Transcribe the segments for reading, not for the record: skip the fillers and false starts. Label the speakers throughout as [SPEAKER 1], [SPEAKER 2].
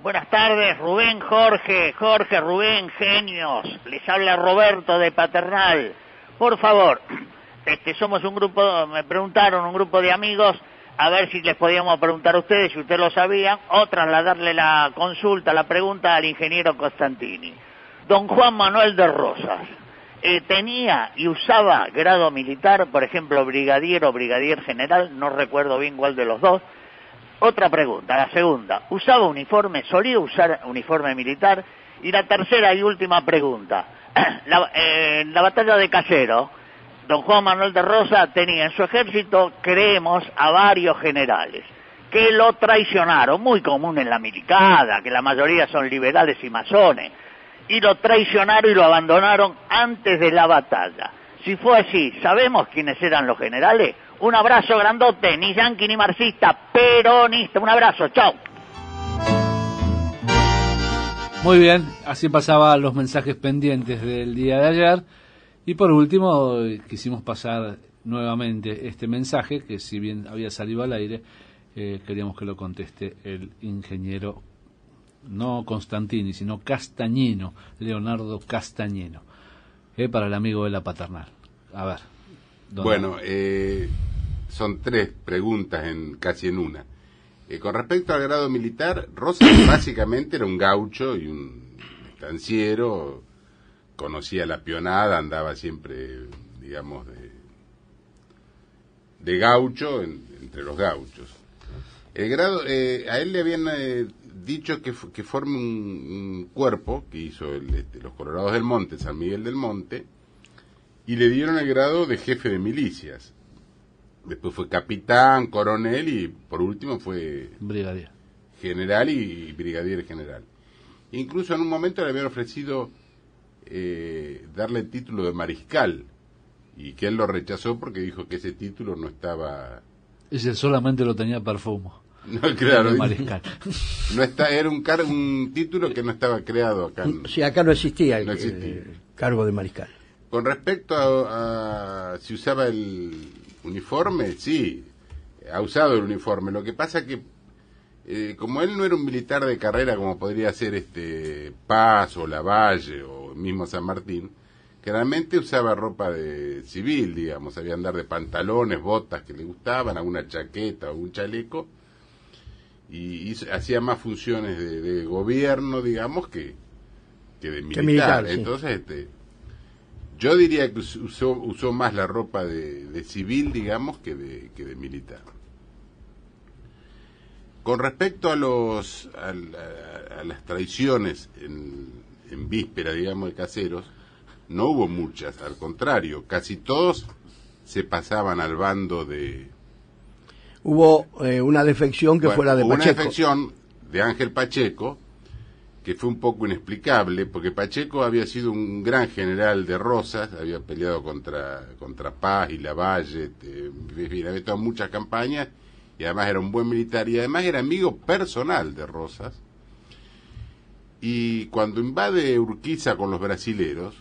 [SPEAKER 1] Buenas tardes, Rubén, Jorge, Rubén, genios. Les habla Roberto de Paternal. Por favor, somos un grupo, me preguntaron, un grupo de amigos, a ver si les podíamos preguntar a ustedes, si ustedes lo sabían, o trasladarle la consulta, la pregunta al ingeniero Costantini. Don Juan Manuel de Rosas, ¿tenía y usaba grado militar, por ejemplo, brigadier o brigadier general? No recuerdo bien cuál de los dos. Otra pregunta, la segunda, ¿usaba uniforme, solía usar uniforme militar? Y la tercera y última pregunta, en la batalla de Caseros, don Juan Manuel de Rosas tenía en su ejército, creemos, a varios generales que lo traicionaron, muy común en la milicada, que la mayoría son liberales y masones, y lo traicionaron y lo abandonaron antes de la batalla. Si fue así, ¿sabemos quiénes eran los generales? Un abrazo grandote, ni yanqui ni marxista, peronista. Un abrazo, chao.
[SPEAKER 2] Muy bien, así pasaban los mensajes pendientes del día de ayer. Y por último, quisimos pasar nuevamente este mensaje, que si bien había salido al aire, queríamos que lo conteste el ingeniero, no Constantini, sino Castañino, Leonardo Castañino, para el amigo de la Paternal. A ver.
[SPEAKER 3] Bueno, son tres preguntas casi en una. Con respecto al grado militar, Rosas básicamente era un gaucho y un estanciero, conocía la pionada, andaba siempre, digamos, de gaucho entre los gauchos. El grado, a él le habían dicho que forme un cuerpo que hizo los Colorados del Monte, San Miguel del Monte, y le dieron el grado de jefe de milicias. Después fue capitán, coronel y por último fue
[SPEAKER 2] brigadier
[SPEAKER 3] general y brigadier general. Incluso en un momento le habían ofrecido darle el título de mariscal y que él lo rechazó porque dijo que ese título no estaba...
[SPEAKER 2] Ese solamente lo tenía Perfumo.
[SPEAKER 3] No, claro.
[SPEAKER 2] El mariscal.
[SPEAKER 3] No era un título que no estaba creado acá.
[SPEAKER 4] Sí, acá no existía el cargo de mariscal.
[SPEAKER 3] Con respecto a si usaba el uniforme, sí, ha usado el uniforme. Lo que pasa que, como él no era un militar de carrera como podría ser Paz o Lavalle o mismo San Martín, generalmente usaba ropa de civil, digamos, sabía andar de pantalones, botas que le gustaban, alguna chaqueta o un chaleco, y hacía más funciones de gobierno, digamos, que de militar. Entonces, yo diría que usó más la ropa de civil, digamos, que de militar. Con respecto a las traiciones en víspera, digamos, de Caseros, no hubo muchas, al contrario, casi todos se pasaban al bando de...
[SPEAKER 4] Hubo una defección que fue la de Pacheco.
[SPEAKER 3] Una defección de Ángel Pacheco, que fue un poco inexplicable, porque Pacheco había sido un gran general de Rosas, había peleado contra Paz y Lavalle, había estado en muchas campañas, y además era un buen militar, y además era amigo personal de Rosas. Y cuando invade Urquiza con los brasileros,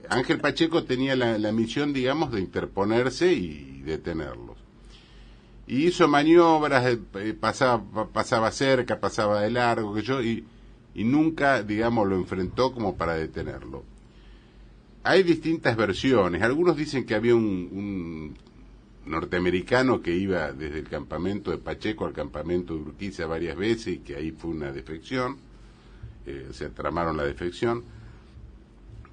[SPEAKER 3] Ángel Pacheco tenía la misión, digamos, de interponerse y detenerlos. Y hizo maniobras, pasaba cerca, pasaba de largo, y nunca, digamos, lo enfrentó como para detenerlo. Hay distintas versiones. Algunos dicen que había un norteamericano que iba desde el campamento de Pacheco al campamento de Urquiza varias veces y que ahí fue una defección, se tramaron la defección.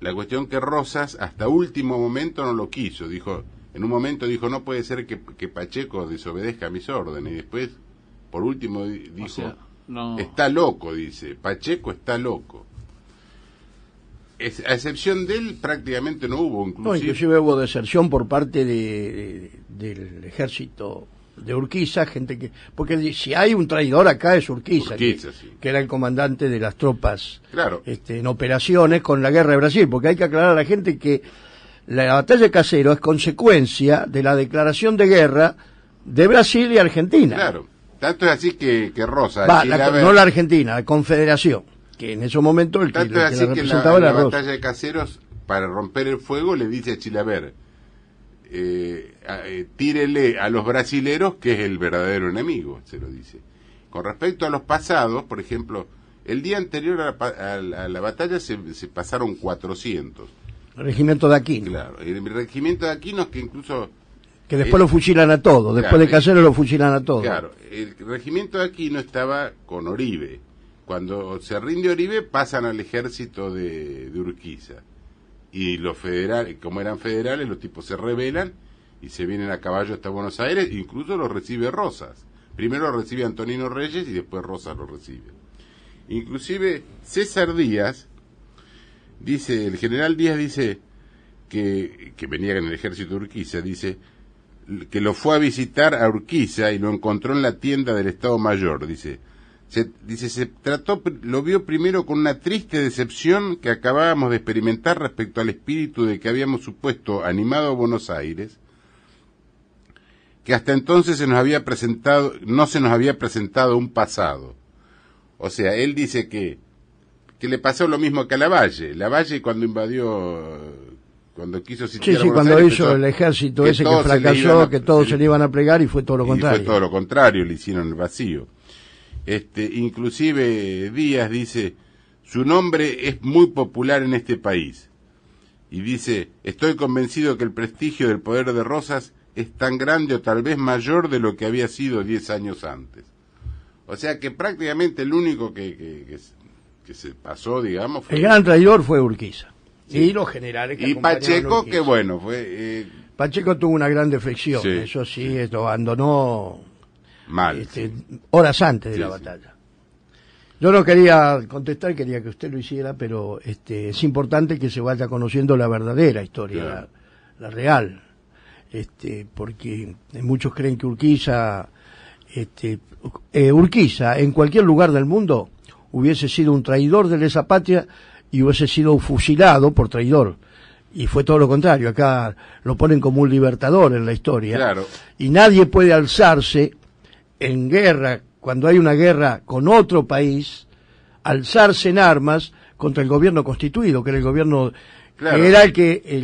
[SPEAKER 3] La cuestión que Rosas hasta último momento no lo quiso, en un momento dijo, no puede ser que Pacheco desobedezca mis órdenes, y después, por último, dijo, o sea, no. Está loco, dice, Pacheco está loco. A excepción de él, prácticamente no hubo.
[SPEAKER 4] Inclusive hubo deserción por parte del ejército de Urquiza, gente que... Porque si hay un traidor acá es Urquiza, sí. Que era el comandante de las tropas,
[SPEAKER 3] claro,
[SPEAKER 4] en operaciones con la guerra de Brasil, porque hay que aclarar a la gente que la batalla de Caseros es consecuencia de la declaración de guerra de Brasil y Argentina.
[SPEAKER 3] Claro, tanto es así que Rosa...
[SPEAKER 4] no la Argentina, la Confederación, que en ese momento el que la representaba era Rosa.
[SPEAKER 3] En la batalla de Caseros, para romper el fuego, le dice a Chilaver, tírele a los brasileros, que es el verdadero enemigo, se lo dice. Con respecto a los pasados, por ejemplo, el día anterior a la batalla se pasaron 400.
[SPEAKER 4] El regimiento de Aquino.
[SPEAKER 3] Claro, el regimiento de Aquino que incluso...
[SPEAKER 4] Que después lo fusilan a todos, después de Caseros lo fusilan a todos.
[SPEAKER 3] Claro, el regimiento de Aquino estaba con Oribe. Cuando se rinde Oribe pasan al ejército de Urquiza. Y los federales, como eran federales, los tipos se rebelan y se vienen a caballo hasta Buenos Aires, incluso los recibe Rosas. Primero lo recibe Antonino Reyes y después Rosas lo recibe. Inclusive César Díaz, dice, el general Díaz dice que venía en el ejército de Urquiza, dice que lo fue a visitar a Urquiza y lo encontró en la tienda del Estado Mayor, lo vio primero con una triste decepción que acabábamos de experimentar respecto al espíritu de que habíamos supuesto animado a Buenos Aires, que hasta entonces no se nos había presentado un pasado. O sea, él dice que le pasó lo mismo que a Lavalle. Lavalle cuando quiso sitiar a Buenos
[SPEAKER 4] cuando
[SPEAKER 3] Aires,
[SPEAKER 4] hizo el ejército ese que fracasó, que todos se le iban a plegar y fue todo lo contrario.
[SPEAKER 3] Fue todo lo contrario, le hicieron el vacío. Inclusive Díaz dice, su nombre es muy popular en este país. Y dice, estoy convencido que el prestigio del poder de Rosas es tan grande o tal vez mayor de lo que había sido 10 años antes. O sea que prácticamente el único que se pasó, digamos, fue...
[SPEAKER 4] El gran traidor fue Urquiza. Sí. Y los generales que
[SPEAKER 3] y Pacheco, que bueno, fue...
[SPEAKER 4] Pacheco tuvo una gran deflexión,
[SPEAKER 3] sí,
[SPEAKER 4] eso sí, lo abandonó
[SPEAKER 3] mal,
[SPEAKER 4] horas antes de la batalla. Yo no quería contestar, quería que usted lo hiciera, pero es importante que se vaya conociendo la verdadera historia, claro. la real, porque muchos creen que Urquiza en cualquier lugar del mundo hubiese sido un traidor de lesa patria y hubiese sido fusilado por traidor. Y fue todo lo contrario, acá lo ponen como un libertador en la historia.
[SPEAKER 3] Claro.
[SPEAKER 4] Y nadie puede alzarse en guerra, cuando hay una guerra con otro país, alzarse en armas contra el gobierno constituido, que era el gobierno,
[SPEAKER 3] claro,
[SPEAKER 4] que era el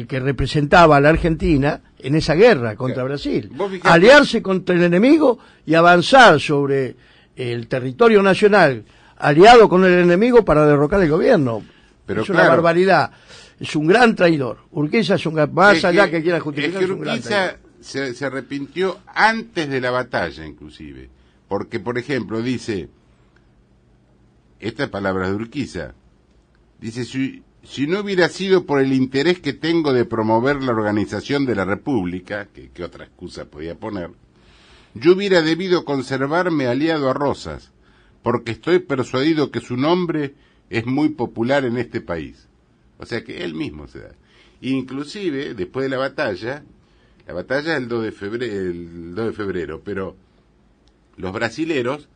[SPEAKER 4] que representaba a la Argentina en esa guerra contra Brasil. Aliarse contra el enemigo y avanzar sobre el territorio nacional, aliado con el enemigo para derrocar el gobierno.
[SPEAKER 3] Pero
[SPEAKER 4] es una barbaridad. Es un gran traidor. Urquiza es un gran... Más allá que quiera justificar,
[SPEAKER 3] es que Urquiza se arrepintió antes de la batalla, inclusive. Porque, por ejemplo, dice... Estas palabras de Urquiza. Dice, si no hubiera sido por el interés que tengo de promover la organización de la República, que otra excusa podía poner, yo hubiera debido conservarme aliado a Rosas, porque estoy persuadido que su nombre es muy popular en este país. O sea que él mismo se da. Inclusive, después de la batalla es el 2 de febrero, pero los brasileros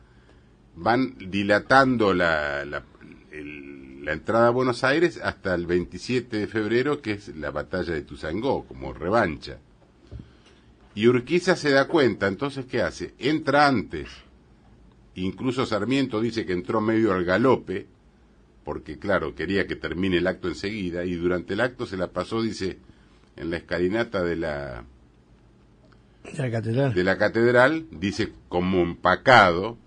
[SPEAKER 3] van dilatando la entrada a Buenos Aires hasta el 27 de febrero, que es la batalla de Tuzangó, como revancha. Y Urquiza se da cuenta, entonces, ¿qué hace? Entra antes. Incluso Sarmiento dice que entró medio al galope, porque, claro, quería que termine el acto enseguida, y durante el acto se la pasó, dice, en la escalinata de la catedral, dice, como empacado,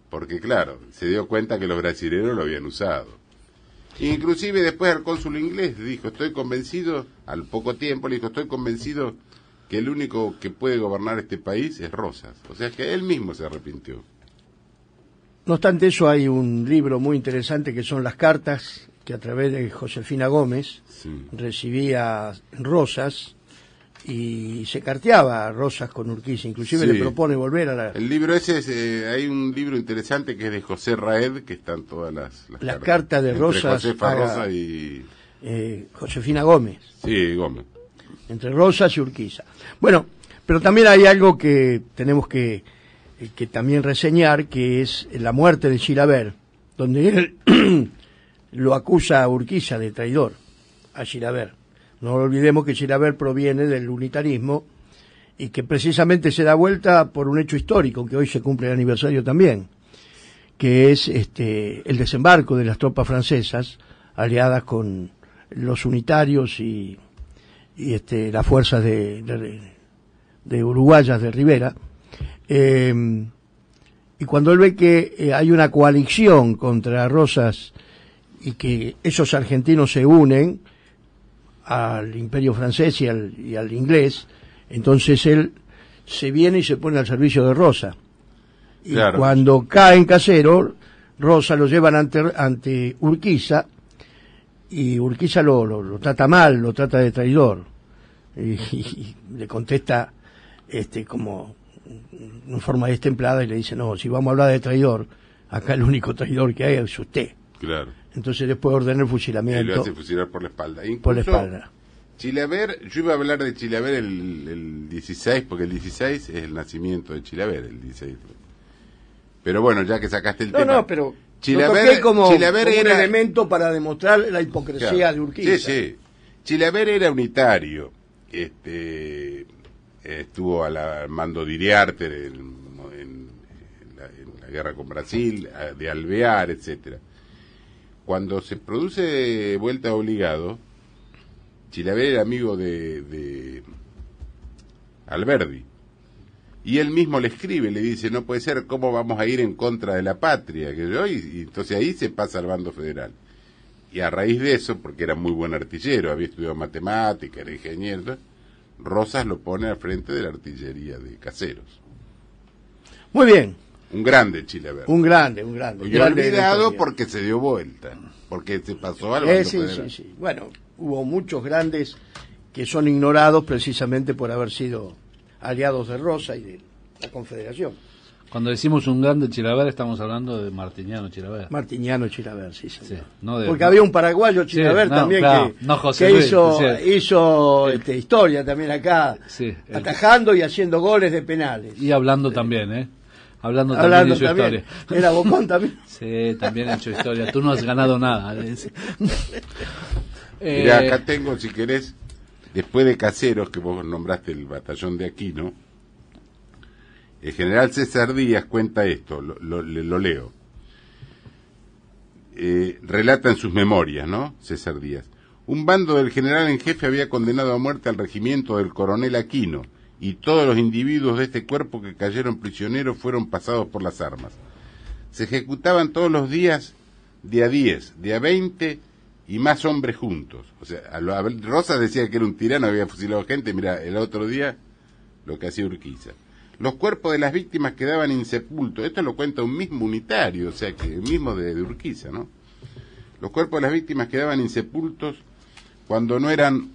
[SPEAKER 3] porque, claro, se dio cuenta que los brasileños lo habían usado. Inclusive después al cónsul inglés dijo, estoy convencido, al poco tiempo le dijo, estoy convencido que el único que puede gobernar este país es Rosas. O sea que él mismo se arrepintió.
[SPEAKER 4] No obstante eso, hay un libro muy interesante que son las cartas que a través de Josefina Gómez recibía Rosas y se carteaba a Rosas con Urquiza, inclusive le propone volver a la...
[SPEAKER 3] El libro ese, hay un libro interesante que es de José Raed, que están todas las
[SPEAKER 4] cartas de Rosas
[SPEAKER 3] Josefa Rosa y...
[SPEAKER 4] Josefina Gómez.
[SPEAKER 3] Sí, Gómez.
[SPEAKER 4] Entre Rosas y Urquiza. Bueno, pero también hay algo que tenemos que también reseñar, que es la muerte de Chilavert, donde él lo acusa a Urquiza de traidor, a Chilavert. No olvidemos que Chilavert proviene del unitarismo y que precisamente se da vuelta por un hecho histórico, que hoy se cumple el aniversario también, que es el desembarco de las tropas francesas aliadas con los unitarios y las fuerzas de uruguayas de Rivera, y y cuando él ve que hay una coalición contra Rosas y que esos argentinos se unen al imperio francés y al inglés, entonces él se viene y se pone al servicio de Rosa. Y
[SPEAKER 3] claro,
[SPEAKER 4] cuando cae en Caseros, Rosa lo llevan ante Urquiza, y Urquiza lo trata mal, lo trata de traidor, y le contesta como en forma destemplada y le dice: no, si vamos a hablar de traidor, acá el único traidor que hay es usted.
[SPEAKER 3] Claro.
[SPEAKER 4] Entonces después ordena el
[SPEAKER 3] Él
[SPEAKER 4] fusilamiento.
[SPEAKER 3] lo hace fusilar por la espalda. Incluso,
[SPEAKER 4] por la espalda.
[SPEAKER 3] Chilaver, yo iba a hablar de Chilaver el 16, porque el 16 es el nacimiento de Chilaver, el 16. Pero bueno, ya que sacaste el tema.
[SPEAKER 4] No, pero
[SPEAKER 3] Chilaver,
[SPEAKER 4] lo toqué como un
[SPEAKER 3] era
[SPEAKER 4] elemento para demostrar la hipocresía,
[SPEAKER 3] claro,
[SPEAKER 4] de Urquiza.
[SPEAKER 3] Sí. Chilaver era unitario. Estuvo al mando de Iriarte en la guerra con Brasil, de Alvear, etcétera. Cuando se produce Vuelta Obligado, Chilaver era amigo de Alberdi. Y él mismo le escribe, le dice: no puede ser, ¿cómo vamos a ir en contra de la patria? Y entonces ahí se pasa al bando federal. Y a raíz de eso, porque era muy buen artillero, había estudiado matemática, era ingeniero, Rosas lo pone al frente de la artillería de Caseros.
[SPEAKER 4] Muy bien.
[SPEAKER 3] Un grande Chilaver.
[SPEAKER 4] Un grande.
[SPEAKER 3] Y olvidado porque se dio vuelta, porque se pasó al bando federal.
[SPEAKER 4] Sí. Bueno, hubo muchos grandes que son ignorados precisamente por haber sido aliados de Rosa y de la Confederación.
[SPEAKER 2] Cuando decimos un grande Chilaver, estamos haando de Martiniano Chilaver.
[SPEAKER 4] Martiniano Chilaver, sí, señor.
[SPEAKER 2] Sí, no de...
[SPEAKER 4] Porque había un paraguayo Chilaver también,
[SPEAKER 2] claro,
[SPEAKER 4] que
[SPEAKER 2] Luis,
[SPEAKER 4] hizo historia también acá,
[SPEAKER 2] sí,
[SPEAKER 4] atajando y haciendo goles de penales.
[SPEAKER 2] Y hablando también, Hablando también hizo historia.
[SPEAKER 4] Era Bocón también.
[SPEAKER 2] Sí, también ha hecho historia. Tú no has ganado nada.
[SPEAKER 3] Mirá, acá tengo, si querés, después de Caseros, que vos nombraste el batallón de Aquino, el general César Díaz cuenta esto, lo leo. Relata en sus memorias, ¿no? César Díaz. Un bando del general en jefe había condenado a muerte al regimiento del coronel Aquino, y todos los individuos de este cuerpo que cayeron prisioneros fueron pasados por las armas. Se ejecutaban todos los días de a 10, de a 20 y más hombres juntos. O sea, Rosas decía que era un tirano, había fusilado gente. Mira, el otro día lo que hacía Urquiza. Los cuerpos de las víctimas quedaban insepultos. Esto lo cuenta un mismo unitario, o sea, que el mismo de Urquiza, ¿no? Los cuerpos de las víctimas quedaban insepultos cuando no eran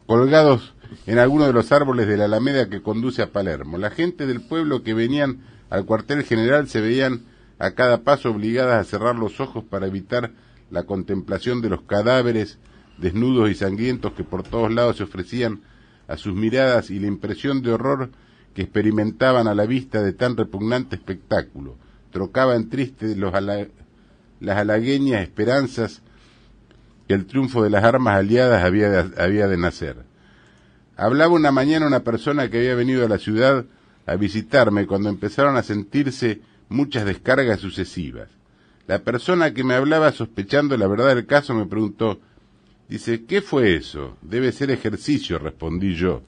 [SPEAKER 3] colgados en alguno de los árboles de la alameda que conduce a Palermo. La gente del pueblo que venían al cuartel general se veían a cada paso obligadas a cerrar los ojos para evitar la contemplación de los cadáveres desnudos y sangrientos que por todos lados se ofrecían a sus miradas, y la impresión de horror que experimentaban a la vista de tan repugnante espectáculo trocaba en triste las halagueñas esperanzas que el triunfo de las armas aliadas había de nacer. Hablaba una mañana una persona que había venido a la ciudad a visitarme cuando empezaron a sentirse muchas descargas sucesivas. La persona que me hablaba, sospechando la verdad del caso, me preguntó, dice: ¿qué fue eso? Debe ser ejercicio, respondí yo,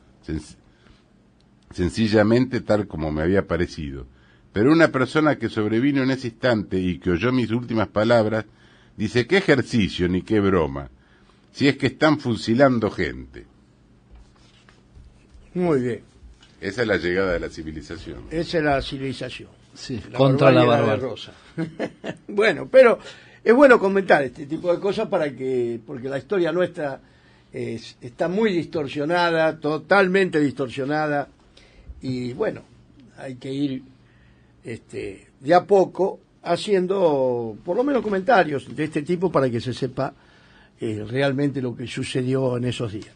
[SPEAKER 3] sencillamente tal como me había parecido. Pero una persona que sobrevino en ese instante y que oyó mis últimas palabras, dice: ¿qué ejercicio ni qué broma? Si es que están fusilando gente.
[SPEAKER 4] Muy bien.
[SPEAKER 3] Esa es la llegada de la civilización.
[SPEAKER 4] Esa es la civilización.
[SPEAKER 2] Sí, contra la barbarie.
[SPEAKER 4] Rosa. Bueno, pero es bueno comentar este tipo de cosas porque la historia nuestra está muy distorsionada, totalmente distorsionada, y bueno, hay que ir de a poco haciendo por lo menos comentarios de este tipo para que se sepa realmente lo que sucedió en esos días.